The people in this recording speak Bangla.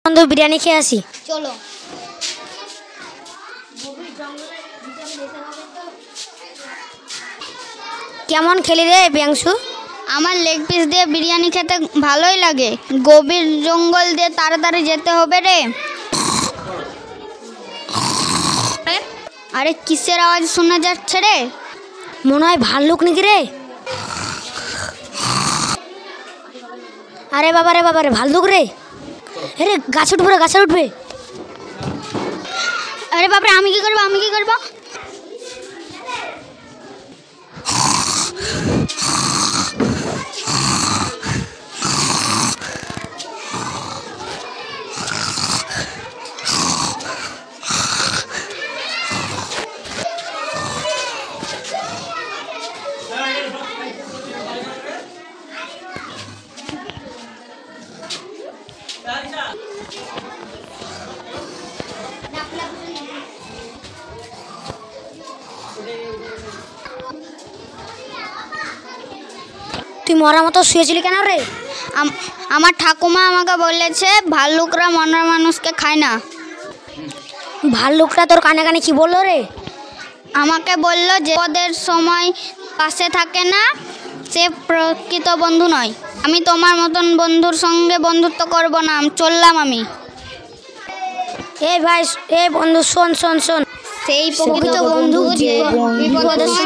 বন্ধু বিরিয়ানি খেয়ে আসি। চলো। কেমন খেলি রে প্রিয়াংশু? আমার লেগ পিস দিয়ে বিরিয়ানি খেতে ভালোই লাগে। গভীর জঙ্গল দিয়ে তাড়াতাড়ি যেতে হবে রে। আরে কিসের আওয়াজ শোনা যাচ্ছে রে? মনে হয় ভাল্লুক নাকি রে? আরে বাবা রে ভাল্লুক রে। আরে গাছে উঠবে, গাছে উঠবে। আরে বাবা আমি কি করবো? তুই মরা মতো শুয়েছিলি কেন রে? আমার ঠাকুমা আমাকে বলেছে ভাল্লুকরা মরা মানুষকে খায় না। ভাল্লুকটা তোর কানে কানে কি বললো রে? আমাকে বলল যে ওদের সময় পাশে থাকে না সে প্রকৃত বন্ধু নয়। আমি তোমার মতন বন্ধুর সঙ্গে বন্ধুত্ব করব না, চললাম আমি। এ ভাই, এ বন্ধু শোন, সেই প্রকৃত বন্ধু যে বিপদের